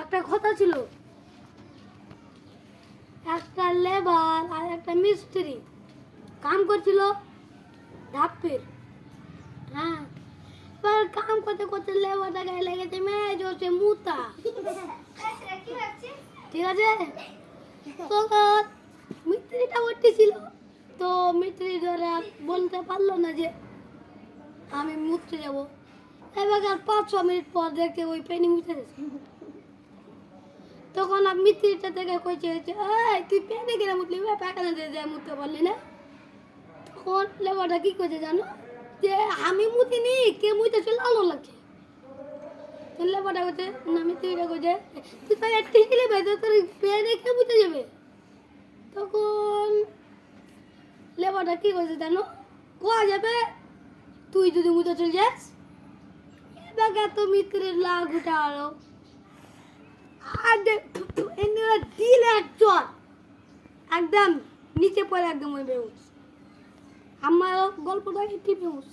একটা কথা ছিল, একটা লেবার আর একটা মিস্ত্রি কাম করছিল ধাপের। হ্যাঁ, এবার কাম করতে করতে লেবারটা গায়ে লেগেছে মেজ হচ্ছে মুতা। ঠিক আছে, তখন মিস্ত্রিটা উঠতেছিল, তো মিস্ত্রি ধরে বলতে পারলো না যে আমি মুততে যাবো। এবার 5-6 মিনিট পর দেখতে ওই পেনি মুছে গেছে। তখন মিস্ত্রিটা থেকে কইছে এই তুই পেনে কিনে মুতলি, পায়খানা দিয়ে যায় মুততে পারলি না। তখন লেবারটা কি কইছে জানো, যে আমি মুতিনি, কে মুতেছে লালো লাগছে। তো লেবারটা কইছে না, মিস্ত্রিটা কইছে তুই তো একটি ছিলে বেঁধে তোর পেনে কে মুতে যাবে। তখন লেবারটা কি কইছে জানো, কোয়া যাবে তুই যদি মুতে চলে যাস। এবার তো মিস্ত্রির লাগ উঠে আলো আর দিলে একজন একদম নিচে পড়ে একদম ওই বেউস। আমার গল্পটা এটি বেউস।